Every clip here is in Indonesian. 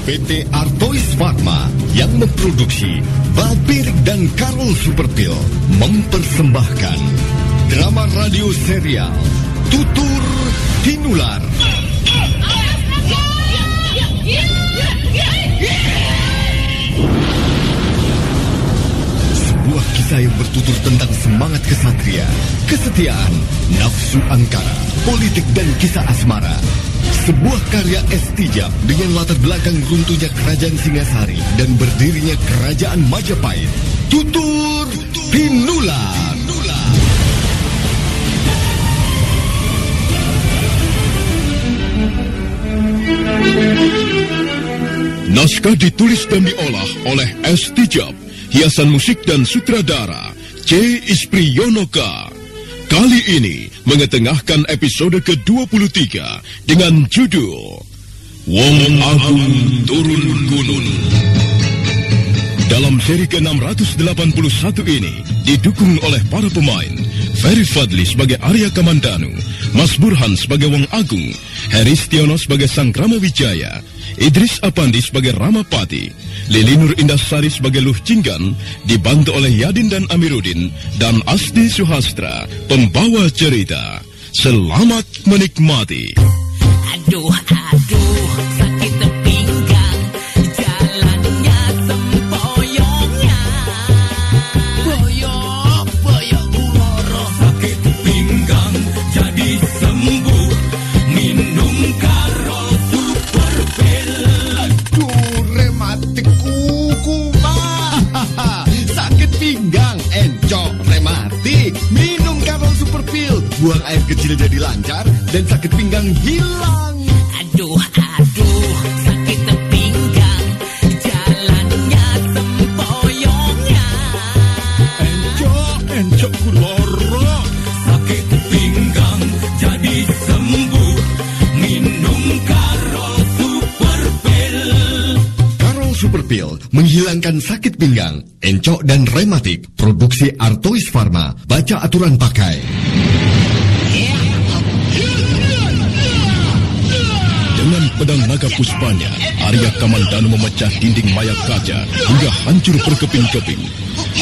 PT Artois Pharma yang memproduksi Valpirik dan Karol Superpil mempersembahkan drama radio serial Tutur Tinular. Sebuah kisah yang bertutur tentang semangat kesatria, kesetiaan, nafsu angkara, politik dan kisah asmara. Sebuah karya Estijab dengan latar belakang runtuhnya Kerajaan Singasari dan berdirinya Kerajaan Majapahit. Tutur Tinular. Naskah ditulis dan diolah oleh Estijab. Hiasan musik dan sutradara C. Ispriyonoka. Kali ini mengetengahkan episode ke-23 dengan judul Wong Agung Turun Gunung. Dalam seri ke-681 ini didukung oleh para pemain Ferry Fadli sebagai Arya Kamandanu, Mas Burhan sebagai Wong Agung, Heri Stiono sebagai Sang Rama Wijaya, Idris Apandi sebagai Ramapati, Lili Nur Indasari sebagai Luh Cinggan, dibantu oleh Yadin dan Amiruddin, dan Asdi Suhastra, pembawa cerita. Selamat menikmati. Aduh, sakit pinggang, jalannya sempoyongnya. Boyok guloro. Sakit pinggang jadi sembuh, minum Karol Superpil. Aduh, rematik kuku mah. Sakit pinggang, encok, rematik. Minum Karol Superpil. Buang air kecil jadi lancar dan sakit pinggang hilang. Aduh, sakit pinggang, jalannya sempoyongnya. Encok guloro. Sakit pinggang jadi sembuh, minum Karol Superpil. Karol Superpil menghilangkan sakit pinggang, encok dan rematik. Produksi Artois Pharma. Baca aturan pakai. Dengan pedang naga puspanya, Arya Kamandanu memecah dinding maya kaca hingga hancur berkeping-keping.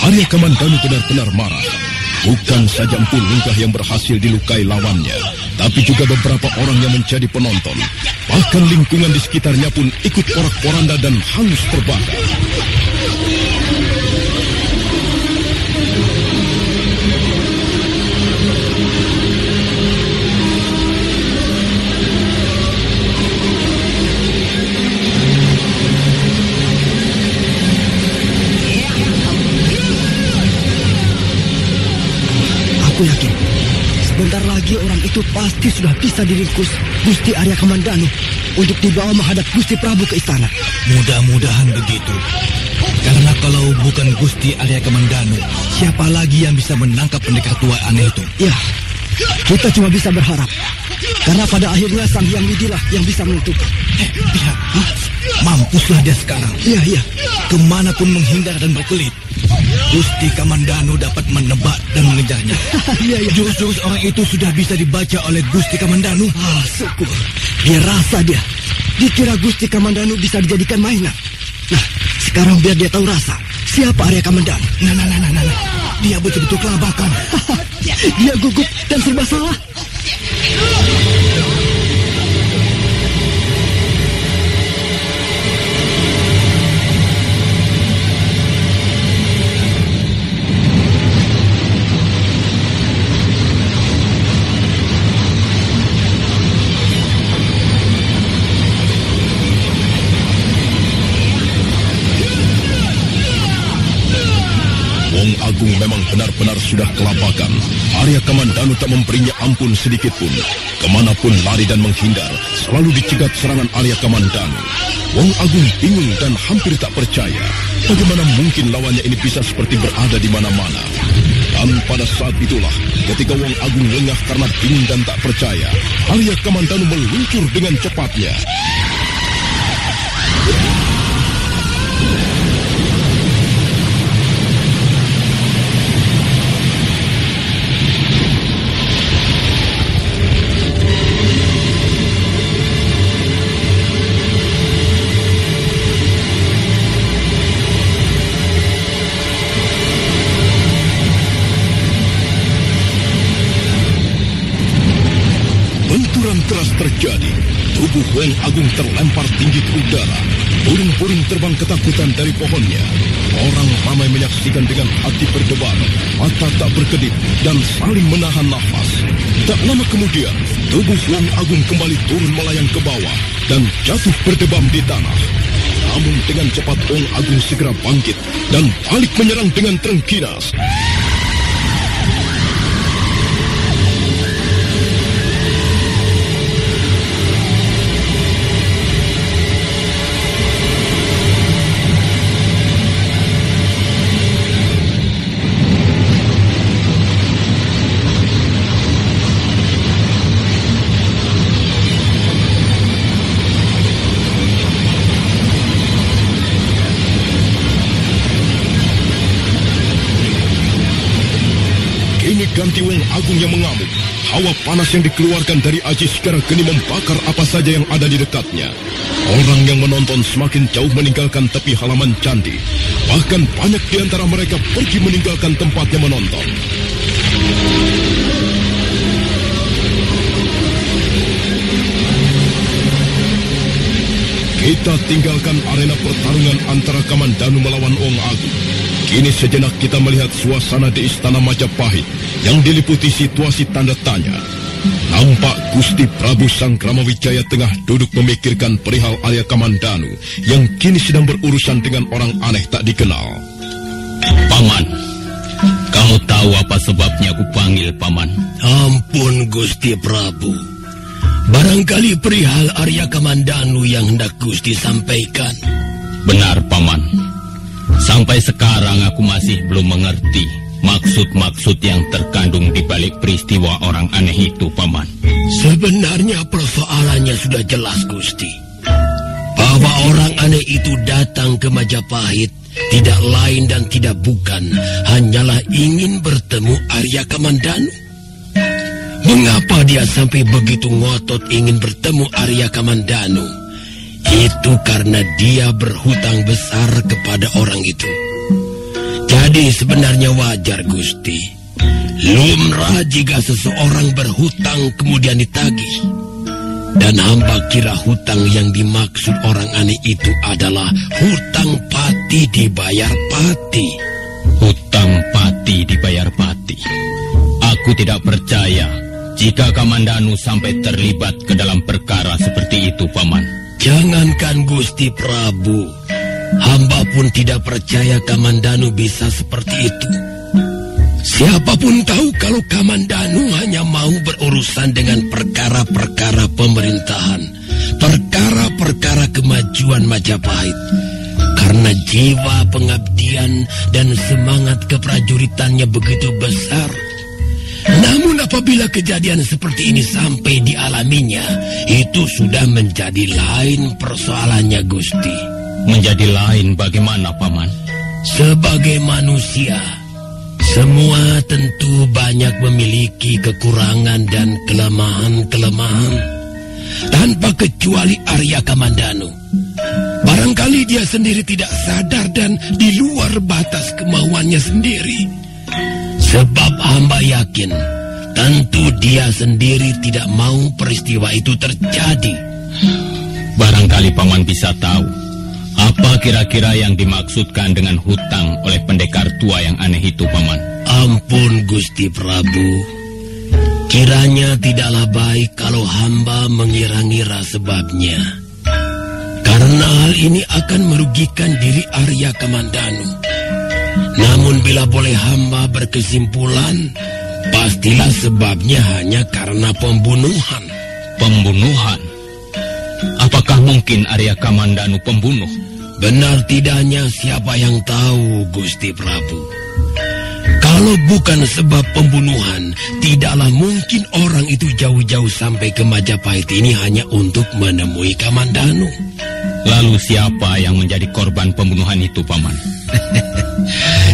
Arya Kamandanu benar-benar marah. Bukan saja Empu Lungkah yang berhasil dilukai lawannya, tapi juga beberapa orang yang menjadi penonton. Bahkan lingkungan di sekitarnya pun ikut porak-poranda dan hangus terbakar. Aku yakin, sebentar lagi orang itu pasti sudah bisa diringkus Gusti Arya Kamandanu untuk dibawa menghadap Gusti Prabu ke istana. Mudah-mudahan begitu. Karena kalau bukan Gusti Arya Kamandanu, siapa lagi yang bisa menangkap pendekar tua aneh itu? Ya, kita cuma bisa berharap. Karena pada akhirnya Sang Hyang Widilah yang bisa menutup. Lihat, mampuslah dia sekarang. Iya. Kemanapun menghindar dan berkelit, Gusti Kamandanu dapat menebak dan mengejarnya. Iya. Jurus-jurus orang itu sudah bisa dibaca oleh Gusti Kamandanu. Syukur. Dia rasa dia. Dikira Gusti Kamandanu bisa dijadikan mainan. Nah, sekarang biar dia tahu rasa. Siapa Arya Kamandanu? Nah. Dia betul-betul kelabakan. Dia gugup dan serba salah. Wong Agung memang benar-benar sudah kelabakan. Arya Kamandanu tak memberinya ampun sedikit pun. Kemanapun lari dan menghindar, selalu dicegat serangan Arya Kamandanu. Wong Agung bingung dan hampir tak percaya. Bagaimana mungkin lawannya ini bisa seperti berada di mana-mana. Dan pada saat itulah, ketika Wong Agung lengah karena bingung dan tak percaya, Arya Kamandanu meluncur dengan cepatnya. tubuh Weng Agung terlempar tinggi ke udara. Burung-burung terbang ketakutan dari pohonnya. Orang ramai menyaksikan dengan hati berdebar, mata tak berkedip, dan saling menahan nafas. Tak lama kemudian, tubuh Weng Agung kembali turun melayang ke bawah dan jatuh berdebam di tanah. Namun dengan cepat Weng Agung segera bangkit dan balik menyerang dengan terengginas. Ganti Weng Agung yang mengamuk. Hawa panas yang dikeluarkan dari Aji Segara Geni membakar apa saja yang ada di dekatnya. Orang yang menonton semakin jauh meninggalkan tepi halaman candi. Bahkan banyak di antara mereka pergi meninggalkan tempatnya menonton. Kita tinggalkan arena pertarungan antara Kamandanu melawan Weng Agung. Kini sejenak kita melihat suasana di Istana Majapahit yang diliputi situasi tanda tanya. Nampak Gusti Prabu Sangkramawijaya tengah duduk memikirkan perihal Arya Kamandanu yang kini sedang berurusan dengan orang aneh tak dikenal. Paman, kamu tahu apa sebabnya aku panggil Paman? Ampun Gusti Prabu. Barangkali perihal Arya Kamandanu yang hendak Gusti sampaikan. Benar Paman. Sampai sekarang aku masih belum mengerti maksud-maksud yang terkandung di balik peristiwa orang aneh itu, Paman. Sebenarnya persoalannya sudah jelas, Gusti. Bahwa orang aneh itu datang ke Majapahit tidak lain dan tidak bukan hanyalah ingin bertemu Arya Kamandanu. Mengapa dia sampai begitu ngotot ingin bertemu Arya Kamandanu? Itu karena dia berhutang besar kepada orang itu. Jadi sebenarnya wajar, Gusti. Lumrah jika seseorang berhutang kemudian ditagih. Dan hamba kira hutang yang dimaksud orang aneh itu adalah hutang pati dibayar pati. Hutang pati dibayar pati. Aku tidak percaya jika Kamandanu sampai terlibat ke dalam perkara seperti itu, Paman. Jangankan Gusti Prabu, hamba pun tidak percaya Kamandanu bisa seperti itu. Siapapun tahu kalau Kamandanu hanya mau berurusan dengan perkara-perkara pemerintahan, perkara-perkara kemajuan Majapahit. Karena jiwa pengabdian dan semangat keprajuritannya begitu besar. Namun apabila kejadian seperti ini sampai dialaminya, itu sudah menjadi lain persoalannya, Gusti. Menjadi lain bagaimana, Paman? Sebagai manusia, semua tentu banyak memiliki kekurangan dan kelemahan-kelemahan. Tanpa kecuali Arya Kamandanu. Barangkali dia sendiri tidak sadar dan di luar batas kemauannya sendiri. Sebab hamba yakin, tentu dia sendiri tidak mau peristiwa itu terjadi. Barangkali Paman bisa tahu, apa kira-kira yang dimaksudkan dengan hutang oleh pendekar tua yang aneh itu, Paman? Ampun Gusti Prabu, kiranya tidaklah baik kalau hamba mengira-ngira sebabnya. Karena hal ini akan merugikan diri Arya Kamandanu. Namun bila boleh hamba berkesimpulan, pastilah sebabnya hanya karena pembunuhan. Pembunuhan? Apakah mungkin Arya Kamandanu pembunuh? Benar tidaknya siapa yang tahu, Gusti Prabu. Kalau bukan sebab pembunuhan, tidaklah mungkin orang itu jauh-jauh sampai ke Majapahit ini hanya untuk menemui Kamandanu. Lalu siapa yang menjadi korban pembunuhan itu, Paman?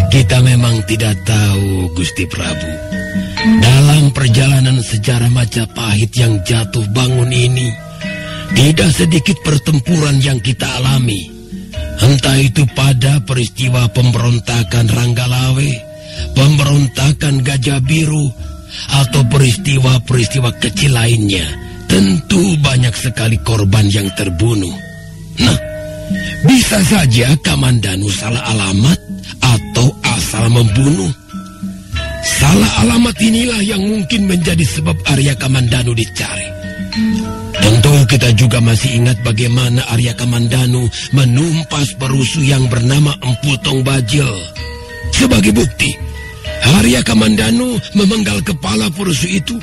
Kita memang tidak tahu, Gusti Prabu. Dalam perjalanan sejarah Majapahit yang jatuh bangun ini, tidak sedikit pertempuran yang kita alami. Entah itu pada peristiwa pemberontakan Ranggalawe, pemberontakan Gajah Biru, atau peristiwa-peristiwa kecil lainnya. tentu banyak sekali korban yang terbunuh. Nah, bisa saja Kamandanu salah alamat atau asal membunuh. Salah alamat inilah yang mungkin menjadi sebab Arya Kamandanu dicari. Tentu kita juga masih ingat bagaimana Arya Kamandanu menumpas perusuh yang bernama Empu Tong Bajil. Sebagai bukti, Arya Kamandanu memenggal kepala perusuh itu.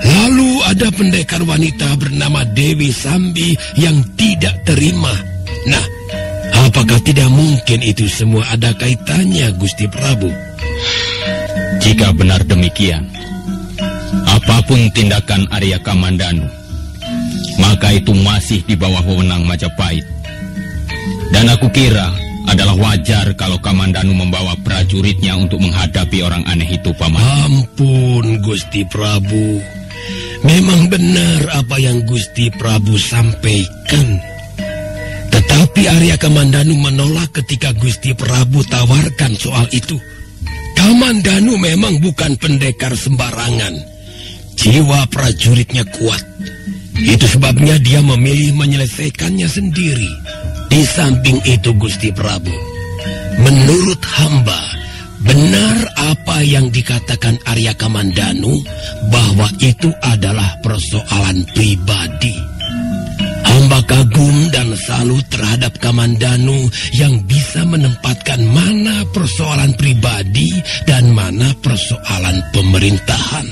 Lalu ada pendekar wanita bernama Dewi Sambi yang tidak terima. Nah, apakah tidak mungkin itu semua ada kaitannya, Gusti Prabu? Jika benar demikian, apapun tindakan Arya Kamandanu, maka itu masih di bawah wewenang Majapahit. Dan aku kira adalah wajar kalau Kamandanu membawa prajuritnya untuk menghadapi orang aneh itu, Paman. Ampun, Gusti Prabu. Memang benar apa yang Gusti Prabu sampaikan. Tetapi Arya Kamandanu menolak ketika Gusti Prabu tawarkan soal itu. Kamandanu memang bukan pendekar sembarangan. Jiwa prajuritnya kuat. Itu sebabnya dia memilih menyelesaikannya sendiri. Di samping itu, Gusti Prabu, menurut hamba, benar apa yang dikatakan Arya Kamandanu bahwa itu adalah persoalan pribadi. Hamba kagum dan salut terhadap Kamandanu yang bisa menempatkan mana persoalan pribadi dan mana persoalan pemerintahan.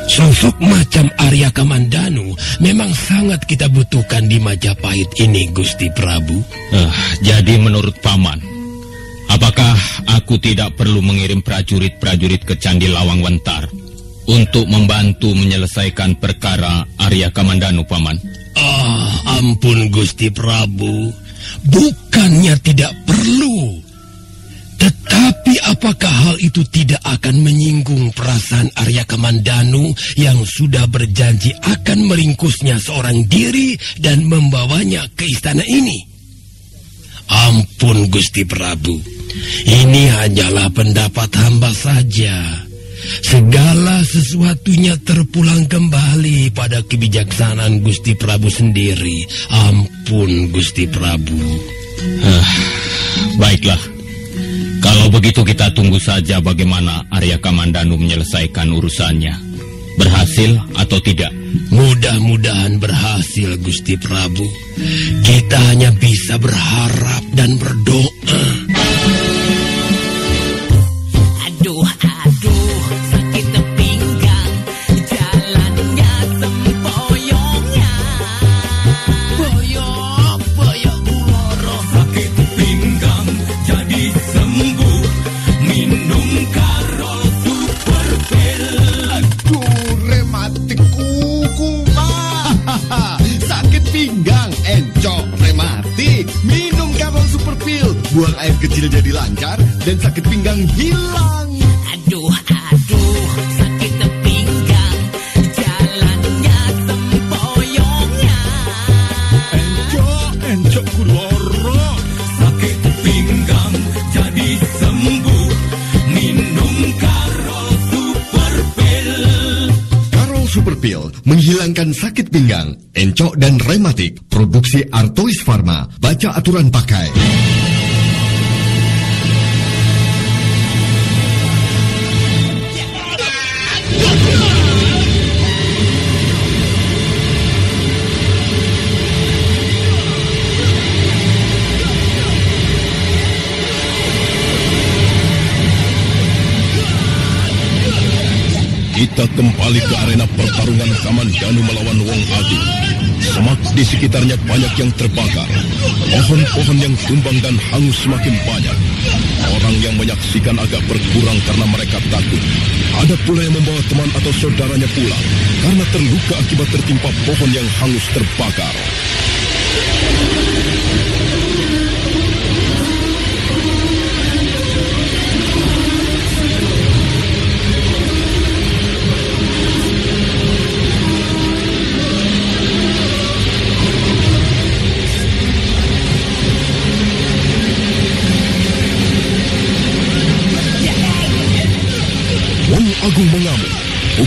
Sosok macam Arya Kamandanu memang sangat kita butuhkan di Majapahit ini, Gusti Prabu. Jadi menurut Paman, apakah aku tidak perlu mengirim prajurit-prajurit ke Candi Lawang Wentar untuk membantu menyelesaikan perkara Arya Kamandanu, Paman? Ampun, Gusti Prabu. Bukannya tidak perlu. Tetapi apakah hal itu tidak akan menyinggung perasaan Arya Kamandanu yang sudah berjanji akan meringkusnya seorang diri dan membawanya ke istana ini? Ampun, Gusti Prabu. Ini hanyalah pendapat hamba saja. Segala sesuatunya terpulang kembali pada kebijaksanaan Gusti Prabu sendiri. Ampun, Gusti Prabu. Baiklah. Kalau begitu kita tunggu saja bagaimana Arya Kamandanu menyelesaikan urusannya. Berhasil atau tidak? Mudah-mudahan berhasil, Gusti Prabu. Kita hanya bisa berharap dan berdoa. Aduh, sakit pinggang, jalannya sempoyongnya. Boyok uloro. Sakit pinggang jadi sembuh, minum Karol Super Pil. Aduh, rematik kuku mah. Sakit pinggang, encok, rematik. Minum Karol Super Pil. Buang air kecil jadi lancar dan sakit pinggang hilang. Aduh, sakit pinggang, jalannya sempoyongnya. Encok kuloro. Sakit pinggang jadi sembuh, minum Karol Super Pil. Karol Super Pil menghilangkan sakit pinggang, encok dan rematik. Produksi Artois Pharma. Baca aturan pakai. Kita kembali ke arena pertarungan Kamandanu melawan Wong Agung. Semak di sekitarnya banyak yang terbakar. Pohon-pohon yang tumbang dan hangus semakin banyak. Orang yang menyaksikan agak berkurang karena mereka takut. Ada pula yang membawa teman atau saudaranya pulang karena terluka akibat tertimpa pohon yang hangus terbakar. Wong Agung mengamuk.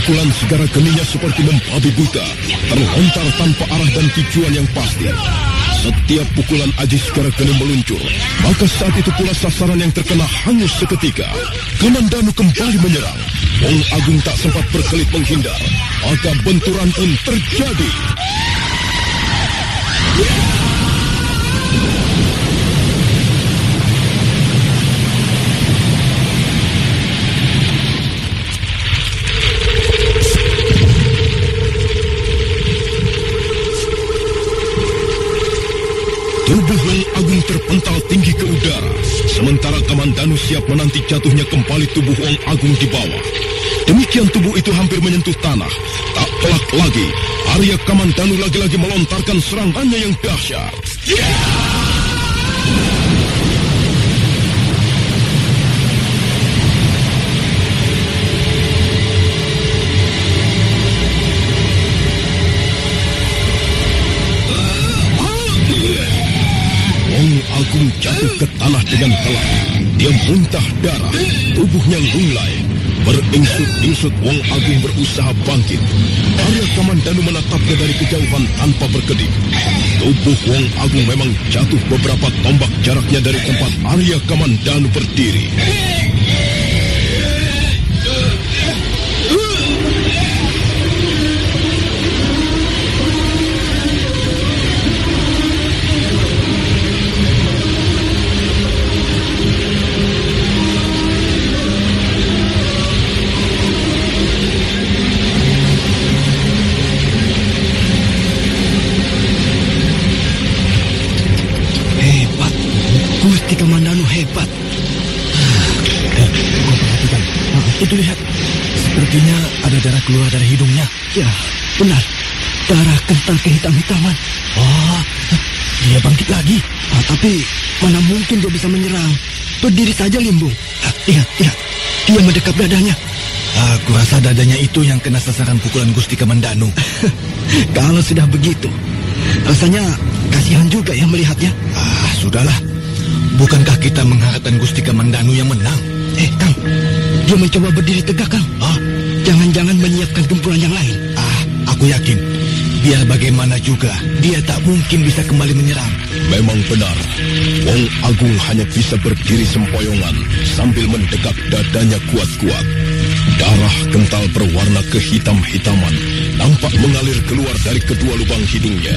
Pukulan segara geninya seperti membabi buta, terlontar tanpa arah dan tujuan yang pasti. Setiap pukulan Aji segara geni meluncur, maka saat itu pula sasaran yang terkena hangus seketika. Kamandanu kembali menyerang. Wong Agung tak sempat berkelit menghindar, maka benturan pun terjadi. Tubuh Wong Agung terpental tinggi ke udara, sementara Kamandanu siap menanti jatuhnya kembali tubuh Wong Agung di bawah. Demikian tubuh itu hampir menyentuh tanah. Tak pelak lagi, Arya Kamandanu lagi-lagi melontarkan serangannya yang dahsyat. Wong Agung jatuh ke tanah dengan telak. Dia muntah darah, tubuhnya lunglai. Beringsut-ingsut Wong Agung berusaha bangkit. Arya Kamandanu menatapnya dari kejauhan tanpa berkedip. Tubuh Wong Agung memang jatuh beberapa tombak jaraknya dari tempat Arya Kamandanu berdiri. Gusti Kamandanu hebat. Perhatikan. Itu lihat. Sepertinya ada darah keluar dari hidungnya. Ya, benar. Darah kental kehitam-hitaman. Oh, dia bangkit lagi. Tapi mana mungkin dia bisa menyerang. Berdiri saja Limbung. Lihat. Dia mendekap dadanya. Aku rasa dadanya itu yang kena sasaran pukulan Gusti Kamandanu. Kalau sudah begitu, rasanya kasihan juga ya melihatnya. Sudahlah. Bukankah kita mengharapkan Gusti Kamandanu yang menang? Kang, dia mencoba berdiri tegak, Kang. Jangan-jangan menyiapkan gempuran yang lain. Aku yakin. Biar bagaimana juga, dia tak mungkin bisa kembali menyerang. Memang benar, Wong Agung hanya bisa berdiri sempoyongan sambil mendekap dadanya kuat-kuat. Darah kental berwarna kehitam-hitaman nampak mengalir keluar dari kedua lubang hidungnya.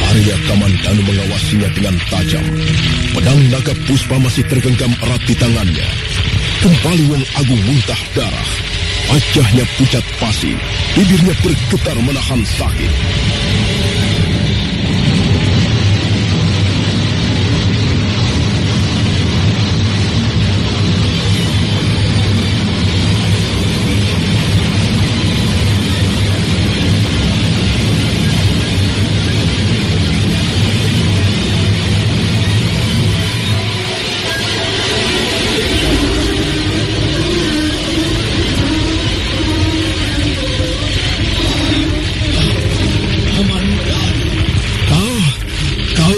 Arya Kamandanu mengawasinya dengan tajam. Pedang naga puspa masih tergenggam erat di tangannya. Kembali Wong Agung muntah darah. Wajahnya pucat pasi, bibirnya bergetar menahan sakit.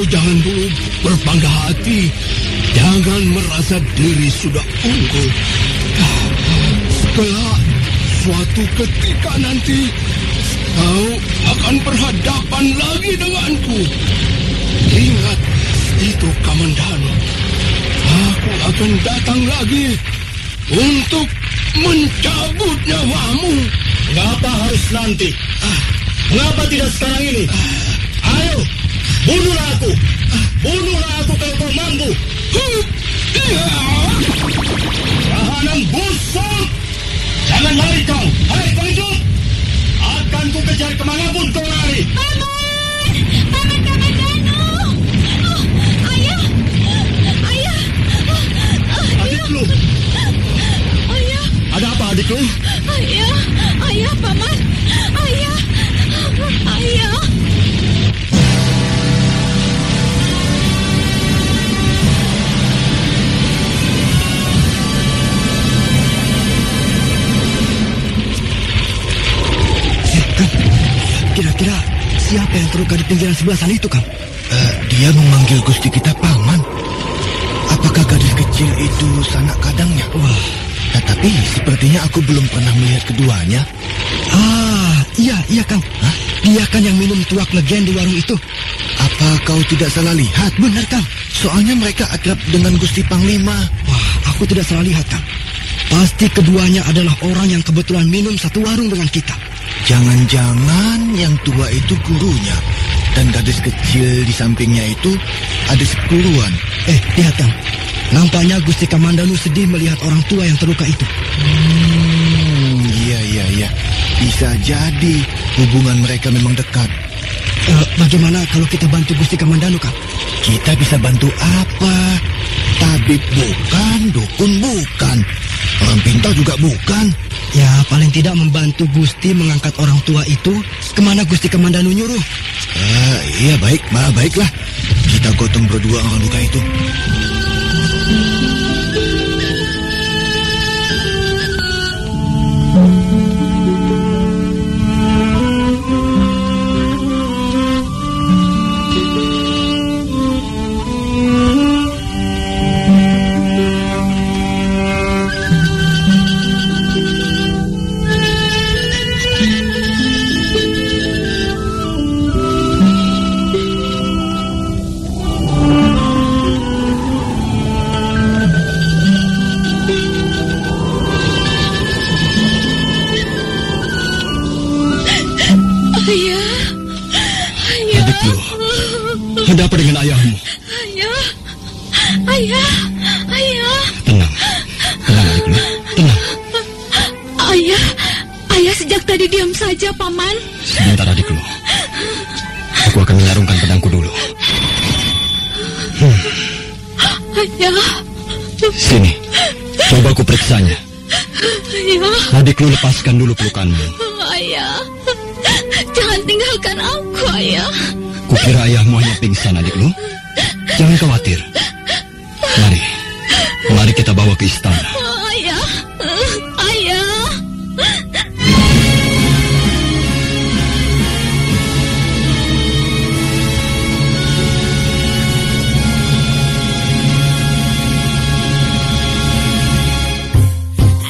Jangan dulu berbangga hati. Jangan merasa diri sudah unggul. Kelak suatu ketika nanti kau akan berhadapan lagi denganku. Ingat itu Kamandanu. Aku akan datang lagi untuk mencabut nyawamu. Mengapa harus nanti? Mengapa tidak sekarang ini? Ayo, bunuhlah aku. Bunuhlah aku kalau kau mampu. Rahanan busuk. Jangan lari kau. Hai, Pangju. Akan ku kejar kemanapun kau lari. Paman Kamandanu. Ayah. Adikku. Ayah. Ada apa adikku? Ayah, Paman. Ayah. Kira-kira siapa yang terluka di pinggiran sebelah sana itu, Kang? Dia memanggil Gusti kita Paman. Apakah gadis kecil itu sanak kadangnya? Wah, Tapi sepertinya aku belum pernah melihat keduanya. Iya Kang. Hah? Dia kan yang minum tuak legen di warung itu. Apa kau tidak salah lihat? Benar Kang. Soalnya mereka akrab dengan Gusti Panglima. Wah, aku tidak salah lihat Kang. Pasti keduanya adalah orang yang kebetulan minum satu warung dengan kita. Jangan-jangan yang tua itu gurunya. Dan gadis kecil di sampingnya itu ada 10-an. Lihat Kang. Nampaknya Gusti Kamandanu sedih melihat orang tua yang terluka itu. Iya. Bisa jadi hubungan mereka memang dekat. Bagaimana kalau kita bantu Gusti Kamandanu, Kang? Kita bisa bantu apa? Tabib bukan, dukun bukan, orang pintar juga bukan. Ya, paling tidak membantu Gusti mengangkat orang tua itu kemana Gusti Kamandanu nyuruh. Iya, baiklah. Kita gotong berdua orang luka itu. Ada apa dengan ayahmu? Ayah. Tenang adikku, tenang. Ayah sejak tadi diam saja, Paman. Sebentar adikku, aku akan mengarungkan pedangku dulu. Ayah. Sini, coba aku periksanya. Ayah. Adikku, lepaskan dulu pelukanmu. Ayah, jangan tinggalkan aku, Ayah. Kukira ayahmu hanya pingsan, adikku. Jangan khawatir. Mari kita bawa ke istana. Ayah.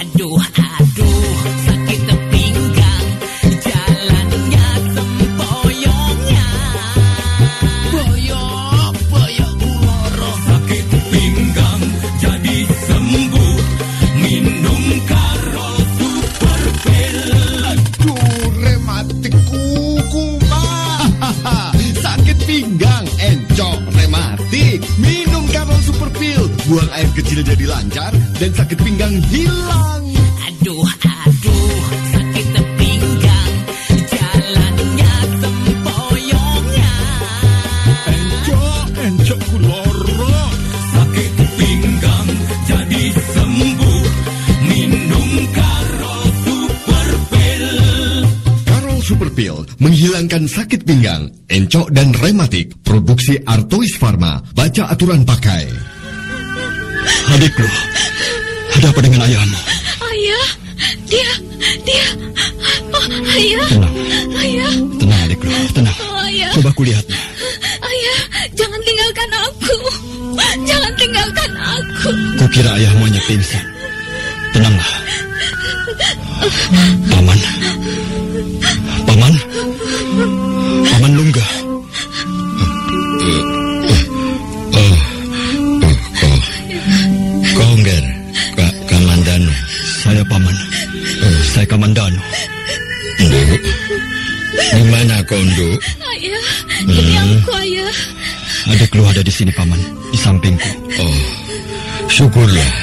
Aduh, sakit pinggang, jalannya sempoyongnya. Boyok uloro. Sakit pinggang jadi sembuh, minum karo super pil. Aduh, rematik kuku, Pak. Sakit pinggang, encok, rematik. Minum Karol Super Pil. Buang air kecil jadi lancar dan sakit pinggang hilang. Aduh, sakit pinggang, jalannya sempoyongnya. Encok kuloro. Sakit pinggang jadi sembuh, minum karo super pil. Karol Super Pil menghilangkan sakit pinggang, encok dan rematik. Produksi Artois Pharma. Baca aturan pakai. Adikku, ada apa dengan ayahmu? Ayah, dia. Ayah. Ayah. Tenang adikku, tenang. Ayah. Coba kulihatnya. Ayah, jangan tinggalkan aku. Jangan tinggalkan aku. Kukira ayahmu hanya pingsan. Tenanglah. Paman Lungga. Kau Nger, Kamandanu. Saya Paman. Saya Kamandanu. Nduk, di mana kau, Nduk? Ayah, ini aku, Ayah. Adikku ada di sini Paman, di sampingku. Oh, syukurlah.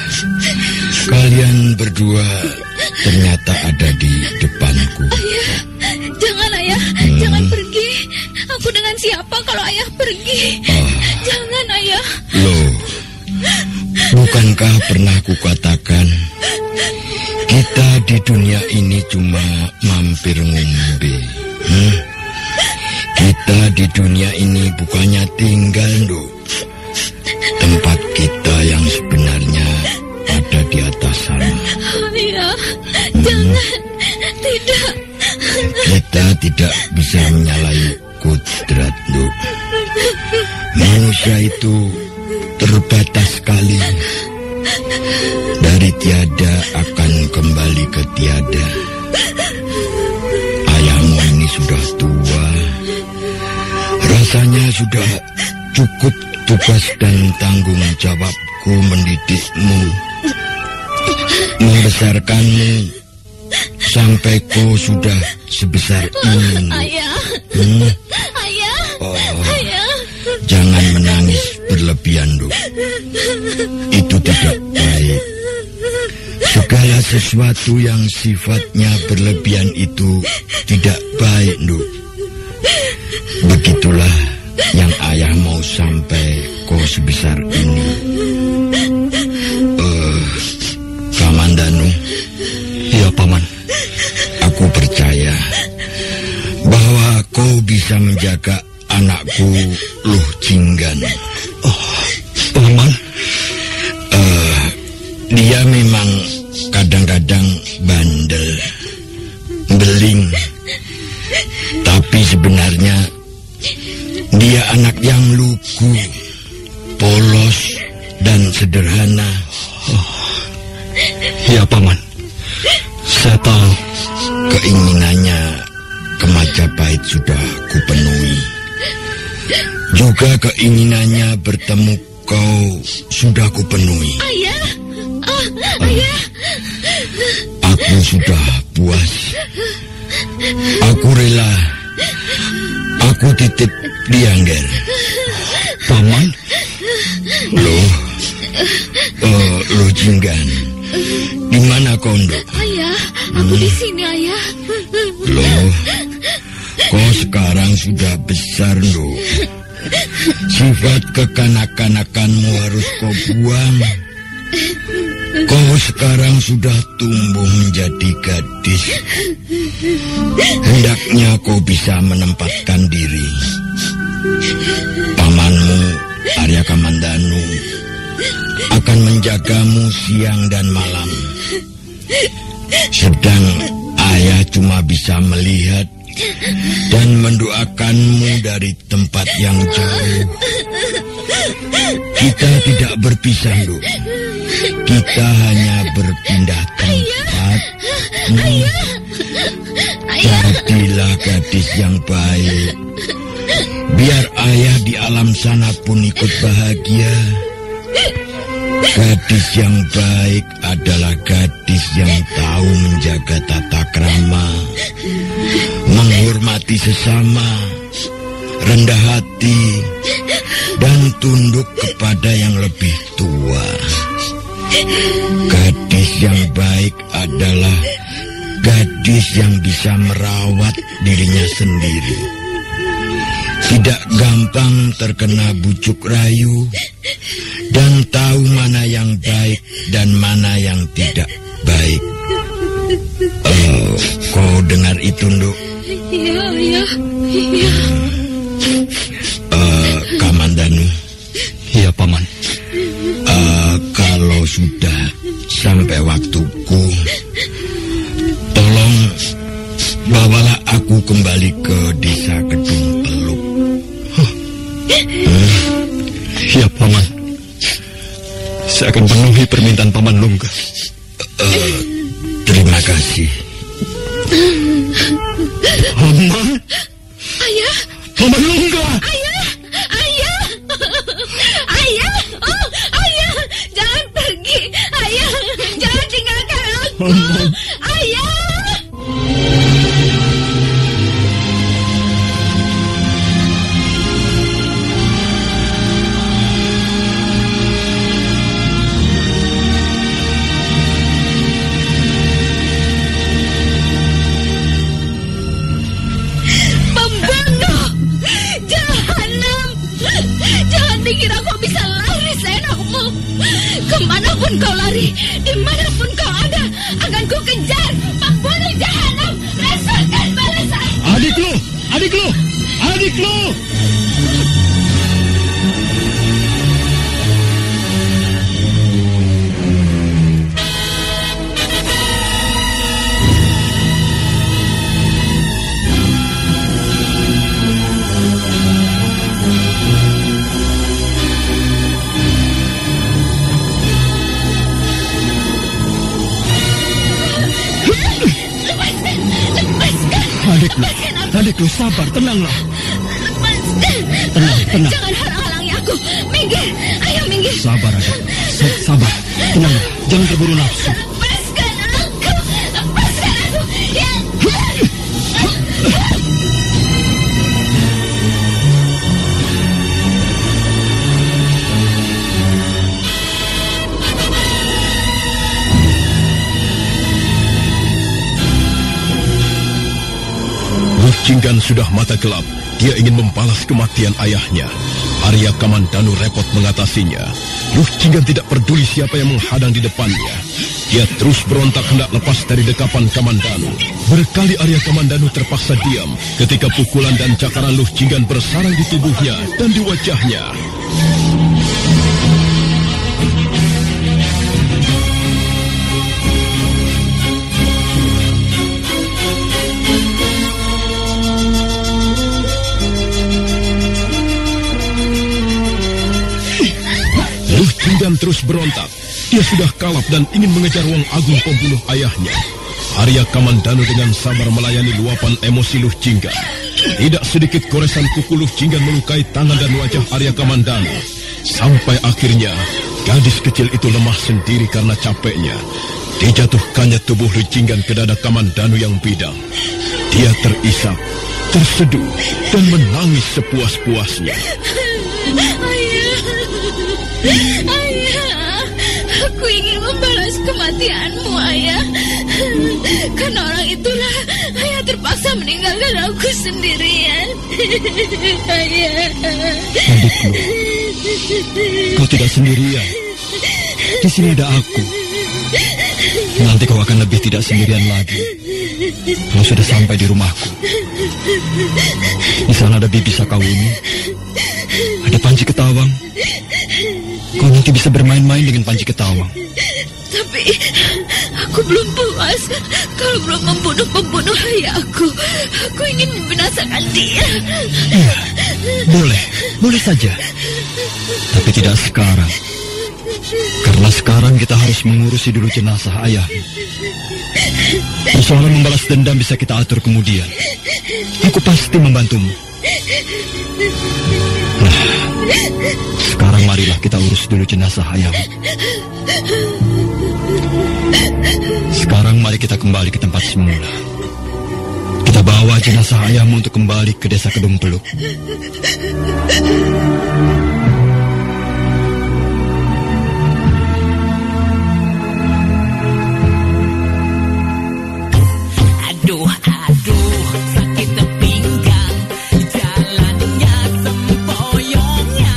Kalian berdua ternyata ada di depanku. Ayah, jangan Ayah, jangan pergi. Aku dengan siapa kalau Ayah pergi? Jangan Ayah. Loh, bukankah pernah kukatakan kita di dunia ini cuma mampir ngombe? Kita di dunia ini bukannya tinggal, Nduk. Tempat kita yang sebenarnya ada di atas sana. Ayah, jangan. Tidak. Kita tidak bisa menyalahi kodrat, Nduk. Manusia itu terbatas sekali. Dari tiada akan kembali ke tiada. Ayahmu ini sudah tua. Rasanya sudah cukup tugas dan tanggung jawabku mendidikmu, membesarkanmu sampai kau sudah sebesar ini. Ayah. Ayah. Ayah. Jangan menangis berlebihan, Nduk. Itu tidak baik. Segala sesuatu yang sifatnya berlebihan itu tidak baik, Nduk. Begitulah yang ayah mau sampai kau sebesar ini. Kamandanu. Iya, Paman. Aku percaya bahwa kau bisa menjaga anakku Luh Jinggan. Paman. Dia memang kadang-kadang bandel, beling. Tapi sebenarnya dia anak yang lugu, polos, dan sederhana. Ya, Paman. Saya tahu. Keinginannya ke Majapahit sudah kupenuhi. Juga keinginannya bertemu kau sudah kupenuhi. Ayah. Ayah. Aku sudah puas. Aku rela. Aku titip di Angger. Paman. Loh Jinggan. Di mana kau, Nduk? Ayah, aku di sini, Ayah. Loh, kau sekarang sudah besar, Nduk. Sifat kekanak-kanakanmu harus kau buang. Kau sekarang sudah tumbuh menjadi gadis. Hendaknya kau bisa menempatkan diri. Pamanmu, Arya Kamandanu, akan menjagamu siang dan malam. Sedang ayah cuma bisa melihat dan mendoakanmu dari tempat yang jauh. Kita tidak berpisah, Nduk. Kita hanya berpindah tempat. Jadilah gadis yang baik. Biar ayah di alam sana pun ikut bahagia. Gadis yang baik adalah gadis yang tahu menjaga tata krama, menghormati sesama, rendah hati, dan tunduk kepada yang lebih tua. Gadis yang baik adalah gadis yang bisa merawat dirinya sendiri. Tidak gampang terkena bujuk rayu dan tahu mana yang baik dan mana yang tidak baik. Kau dengar itu, Nduk? Iya. Kamandanu. Iya, Paman. Kalau sudah sampai waktuku, tolong bawalah aku kembali ke desa Kedung Peluk. Iya, Paman. Saya akan penuhi permintaan Paman Lungga. Terima kasih. Paman. Ayah. Paman Lungga. Ayah. Oh, Ayah. Jangan pergi. Ayah. Jangan tinggalkan aku. Ayah. Dikira kau bisa lari seenakmu. Kemanapun kau lari, dimanapun kau ada, akan ku kejar. Pembunuh jahanam, rasakan balasan. Adik lu. Adikku, sabar, tenanglah. Lepaskan. Tenang. Jangan halang-halangi aku. Minggir. Ayo minggir. Sabar, adik. Sabar. Tenanglah. Jangan terburu nafsu. Lepaskan aku. Lepaskan aku. Ya. Luh Jinggan sudah mata gelap. Dia ingin membalas kematian ayahnya. Arya Kamandanu repot mengatasinya. Luh Jinggan tidak peduli siapa yang menghadang di depannya. Dia terus berontak hendak lepas dari dekapan Kamandanu. Berkali Arya Kamandanu terpaksa diam ketika pukulan dan cakaran Luh Jinggan bersarang di tubuhnya dan di wajahnya. Luh Jinggan terus berontak. Dia sudah kalap dan ingin mengejar Wang Agung pembunuh ayahnya. Arya Kamandanu dengan sabar melayani luapan emosi Luh Jinggan. Tidak sedikit goresan kuku Luh Jinggan melukai tangan dan wajah Arya Kamandanu. Sampai akhirnya, gadis kecil itu lemah sendiri karena capeknya. Dijatuhkannya tubuh Luh Jinggan ke dada Kamandanu yang bidang. Dia terisak, terseduh, dan menangis sepuas-puasnya. Ayah, aku ingin membalas kematianmu, Ayah. Karena orang itulah Ayah terpaksa meninggalkan aku sendirian. Ayah. Adikku, kau tidak sendirian. Di sini ada aku. Nanti kau akan lebih tidak sendirian lagi. Kau sudah sampai di rumahku. Di sana ada Bibi Sakawuni, ada Panji Ketawang. Kau nanti bisa bermain-main dengan Panji Ketawang. Tapi aku belum puas kalau belum membunuh pembunuh ayahku. Aku ingin membinasakan dia. Iya, boleh saja. Tapi tidak sekarang. Karena sekarang kita harus mengurusi dulu jenazah ayah. Persoalan membalas dendam bisa kita atur kemudian. Aku pasti membantumu. Nah, sekarang marilah kita urus dulu jenazah ayahmu. Sekarang mari kita kembali ke tempat semula. Kita bawa jenazah ayahmu untuk kembali ke desa Kedung Peluk. Aduh, sakit pinggang, jalannya sempoyongnya.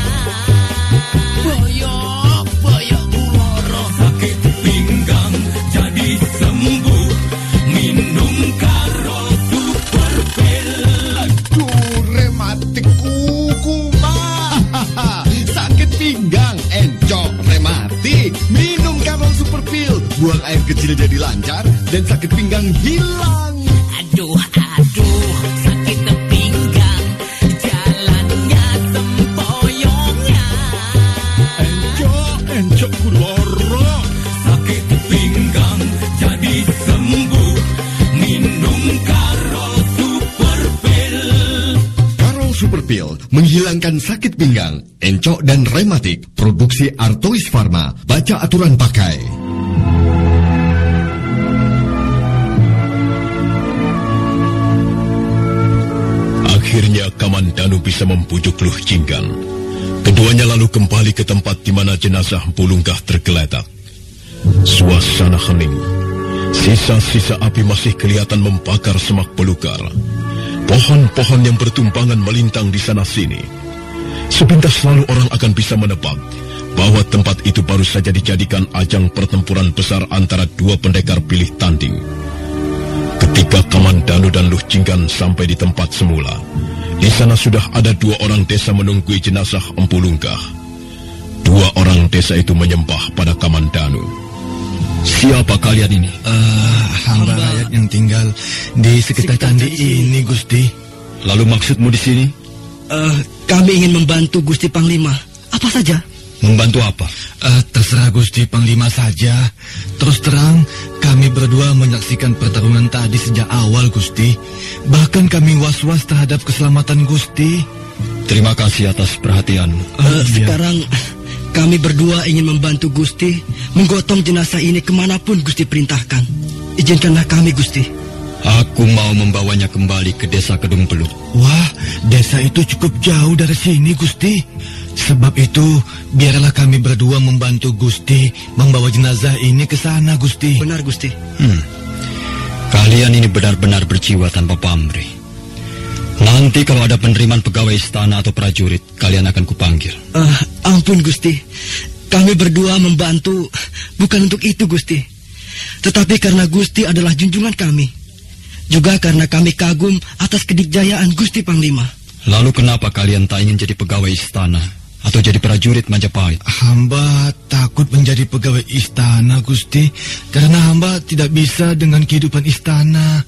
Boyok loro, sakit pinggang jadi sembuh, minum karo super pil. Aduh, rematik kuku mah. Sakit pinggang, encok, rematik. Minum Karol Super Pil. Buang air kecil jadi lancar dan sakit pinggang hilang. Aduh, sakit pinggang, jalannya sempoyongnya. Encok kuloro. Sakit pinggang jadi sembuh, minum Karol Super Pil. Karol Super Pil menghilangkan sakit pinggang, encok dan rematik. Produksi Artois Pharma. Baca aturan pakai. Akhirnya Kamandanu bisa membujuk Luh Jinggan. Keduanya lalu kembali ke tempat di mana jenazah Pulungkah tergeletak. Suasana hening. Sisa-sisa api masih kelihatan membakar semak belukar. Pohon-pohon yang bertumpangan melintang di sana-sini. Sepintas lalu orang akan bisa menebak bahwa tempat itu baru saja dijadikan ajang pertempuran besar antara dua pendekar pilih tanding. Ketika Kamandanu dan Luh Jinggan sampai di tempat semula, di sana sudah ada dua orang desa menunggui jenazah Empu Lungkah. Dua orang desa itu menyembah pada Kamandanu. Siapa kalian ini? Hamba rakyat yang tinggal di sekitar candi ini, Gusti. Lalu maksudmu di sini? Kami ingin membantu Gusti Panglima. Apa saja? Membantu apa? Terserah Gusti Panglima saja. Terus terang, kami berdua menyaksikan pertarungan tadi sejak awal, Gusti. Bahkan kami was-was terhadap keselamatan Gusti. Terima kasih atas perhatianmu. Sekarang kami berdua ingin membantu Gusti menggotong jenazah ini kemanapun Gusti perintahkan. Izinkanlah kami, Gusti. Aku mau membawanya kembali ke desa Kedung Peluk. Wah, desa itu cukup jauh dari sini, Gusti. Sebab itu, biarlah kami berdua membantu Gusti membawa jenazah ini ke sana, Gusti. Benar, Gusti. Kalian ini benar-benar berjiwa tanpa pamrih. Nanti kalau ada penerimaan pegawai istana atau prajurit, kalian akan kupanggil. Ampun, Gusti. Kami berdua membantu bukan untuk itu, Gusti. Tetapi karena Gusti adalah junjungan kami. Juga karena kami kagum atas kedikjayaan Gusti Panglima. Lalu kenapa kalian tak ingin jadi pegawai istana atau jadi prajurit Majapahit? Hamba takut menjadi pegawai istana, Gusti. Karena hamba tidak bisa dengan kehidupan istana.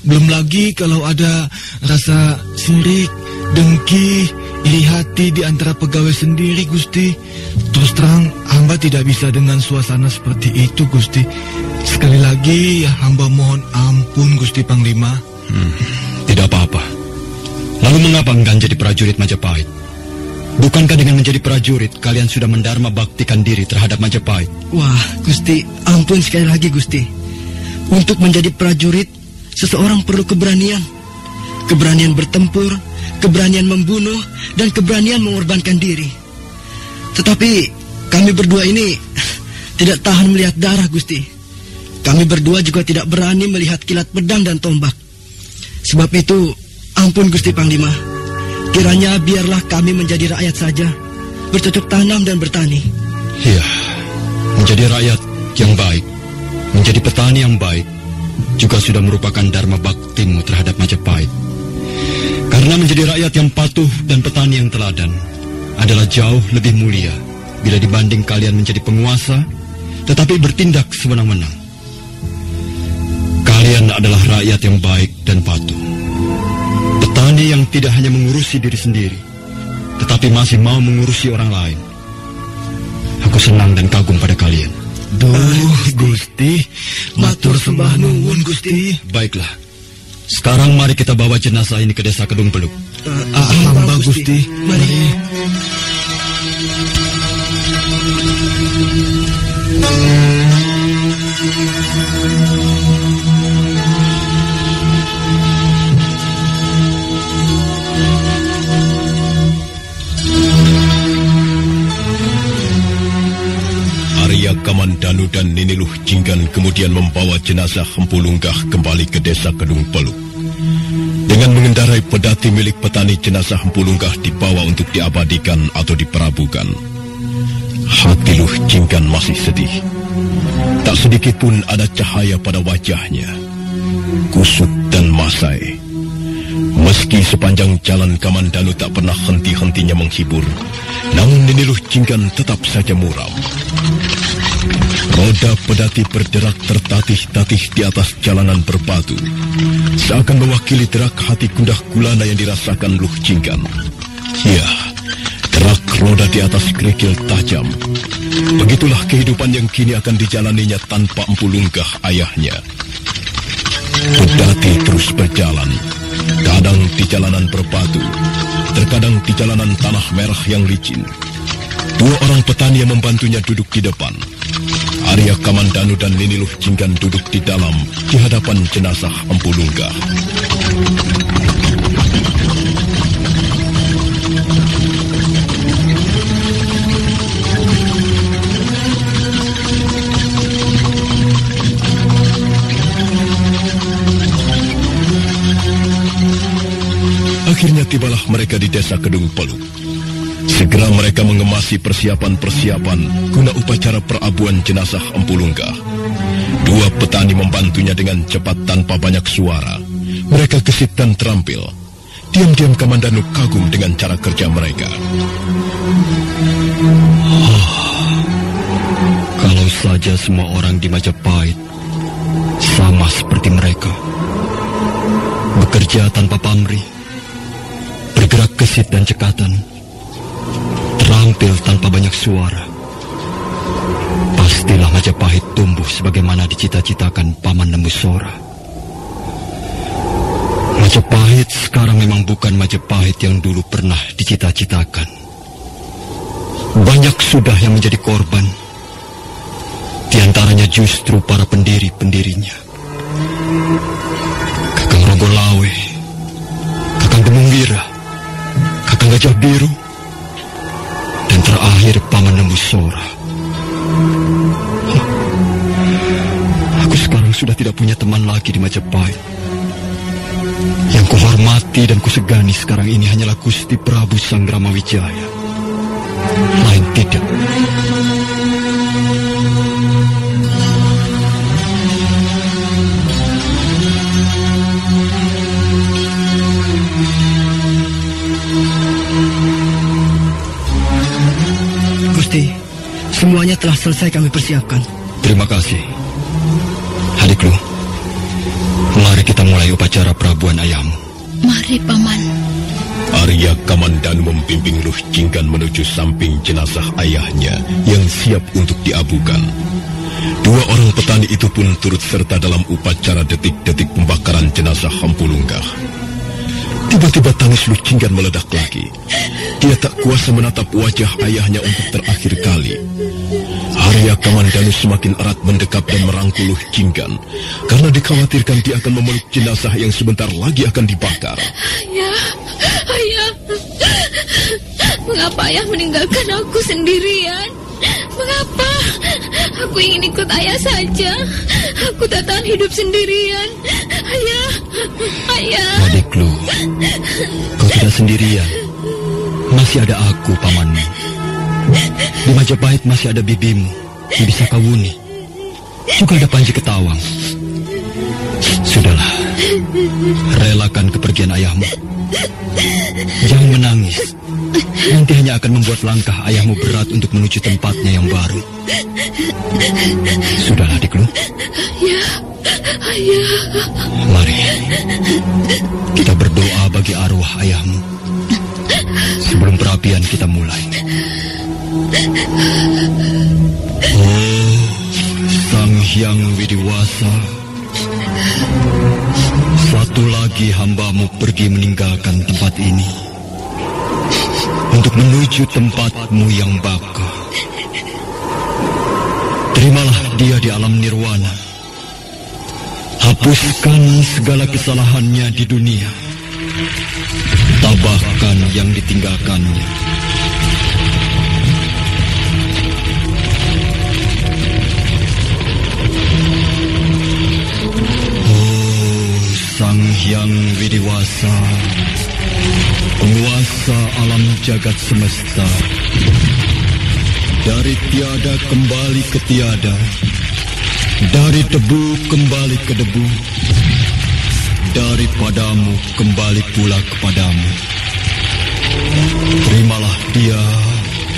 Belum lagi kalau ada rasa sirik, dengki, iri hati di antara pegawai sendiri, Gusti. Terus terang, hamba tidak bisa dengan suasana seperti itu, Gusti. Sekali lagi, hamba mohon ampun, Gusti Panglima. Tidak apa-apa. Lalu mengapa enggan jadi prajurit Majapahit? Bukankah dengan menjadi prajurit, kalian sudah mendharma baktikan diri terhadap Majapahit? Wah, Gusti, ampun sekali lagi, Gusti. Untuk menjadi prajurit, seseorang perlu keberanian. Keberanian bertempur, keberanian membunuh, dan keberanian mengorbankan diri. Tetapi, kami berdua ini tidak tahan melihat darah, Gusti. Kami berdua juga tidak berani melihat kilat pedang dan tombak. Sebab itu, ampun Gusti Panglima. Kiranya biarlah kami menjadi rakyat saja, bercocok tanam dan bertani. Iya, menjadi rakyat yang baik, menjadi petani yang baik, juga sudah merupakan dharma baktimu terhadap Majapahit. Karena menjadi rakyat yang patuh dan petani yang teladan adalah jauh lebih mulia bila dibanding kalian menjadi penguasa, tetapi bertindak sewenang-wenang. Kalian adalah rakyat yang baik dan patuh. Petani yang tidak hanya mengurusi diri sendiri, tetapi masih mau mengurusi orang lain. Aku senang dan kagum pada kalian. Gusti, matur sembah nuwun, Gusti. Baiklah. Sekarang mari kita bawa jenazah ini ke desa Kedung Peluk. Hamba, Gusti. Mari. Arya Kamandanu dan Niniluh Jinggan kemudian membawa jenazah Empu Lunggah kembali ke desa Kedung Peluk. Dengan mengendarai pedati milik petani, jenazah Empu Lunggah dibawa untuk diabadikan atau diperabukan. Hati Luh Jinggan masih sedih. Tak sedikit pun ada cahaya pada wajahnya. Kusut dan masai. Meski sepanjang jalan Kamandanu tak pernah henti-hentinya menghibur, namun Niniluh Jinggan tetap saja muram. Roda pedati berderak tertatih-tatih di atas jalanan berbatu, seakan mewakili derak hati gundah gulana yang dirasakan Luh Jinggan. Ya, derak roda di atas kerikil tajam. Begitulah kehidupan yang kini akan dijalaninya tanpa Empu Lunggah ayahnya. Pedati terus berjalan, kadang di jalanan berbatu, terkadang di jalanan tanah merah yang licin. Dua orang petani yang membantunya duduk di depan. Arya Kamandanu dan Niniluh Jinggan duduk di dalam, di hadapan jenazah Empu Lunggah. Akhirnya tibalah mereka di desa Kedung Peluk. Segera mereka mengemasi persiapan-persiapan guna upacara perabuan jenazah Empu Lunggah. Dua petani membantunya dengan cepat tanpa banyak suara. Mereka gesit dan terampil. Diam-diam Kamandanu kagum dengan cara kerja mereka. Kalau saja semua orang di Majapahit sama seperti mereka, bekerja tanpa pamrih, bergerak gesit dan cekatan, terang Superpil tanpa banyak suara. Pastilah Majapahit tumbuh sebagaimana dicita-citakan Paman Nembusora. Majapahit sekarang memang bukan Majapahit yang dulu pernah dicita-citakan. Banyak sudah yang menjadi korban. Di antaranya justru para pendiri-pendirinya. Kakang Rogolawe, Kakang Demungwira, Kakang Gajah Biru, dan terakhir Paman Nembusora. Aku sekarang sudah tidak punya teman lagi di Majapahit. Yang kuhormati dan kusegani sekarang ini hanyalah Gusti Prabu Sangramawijaya. Lain tidak. Gusti, semuanya telah selesai kami persiapkan. Terima kasih. Adikku, mari kita mulai upacara perabuan ayahmu. Mari, Paman. Arya Kamandanu membimbing Luh Jinggan menuju samping jenazah ayahnya yang siap untuk diabukan. Dua orang petani itu pun turut serta dalam upacara detik-detik pembakaran jenazah Hampulunggah. Tiba-tiba tangis Luh Jinggan meledak lagi. Dia tak kuasa menatap wajah ayahnya untuk terakhir kali. Arya Kamandanu semakin erat mendekat dan merangkul Luh Jinggan karena dikhawatirkan dia akan memeluk jenazah yang sebentar lagi akan dibakar. Ayah, mengapa ayah meninggalkan aku sendirian? Mengapa? Aku ingin ikut ayah saja. Aku tak tahan hidup sendirian. Ayah. Adikku, kau tidak sendirian. Masih ada aku, pamanmu. Di Majapahit masih ada bibimu, Bibi Sakawuni. Juga ada Panji Ketawang. Sudahlah, relakan kepergian ayahmu. Jangan menangis. Nanti hanya akan membuat langkah ayahmu berat untuk menuju tempatnya yang baru. Sudahlah, adikku. Ayah. Mari kita berdoa bagi arwah ayahmu sebelum perapian kita mulai. Oh, Sang Hyang Widiwasa, satu lagi hambamu pergi meninggalkan tempat ini untuk menuju tempatmu yang baka. Terimalah dia di alam nirwana. Hapuskan segala kesalahannya di dunia. Tabahkan yang ditinggalkannya. Oh, Sang Hyang Widiwasa, penguasa alam jagat semesta. Dari tiada kembali ke tiada, dari debu kembali ke debu, daripadamu kembali pula kepadamu. Terimalah dia,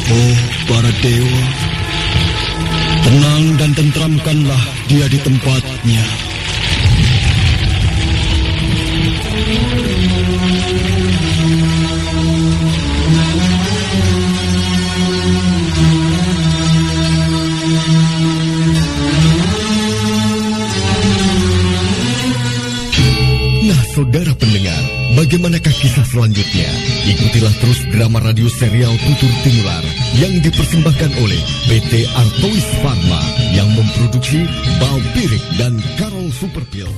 oh para dewa. Tenang dan tentramkanlah dia di tempatnya. Saudara pendengar, bagaimanakah kisah selanjutnya? Ikutilah terus drama radio serial Tutur Tinular yang dipersembahkan oleh PT Artois Pharma yang memproduksi Balpirik dan Karol Superpil.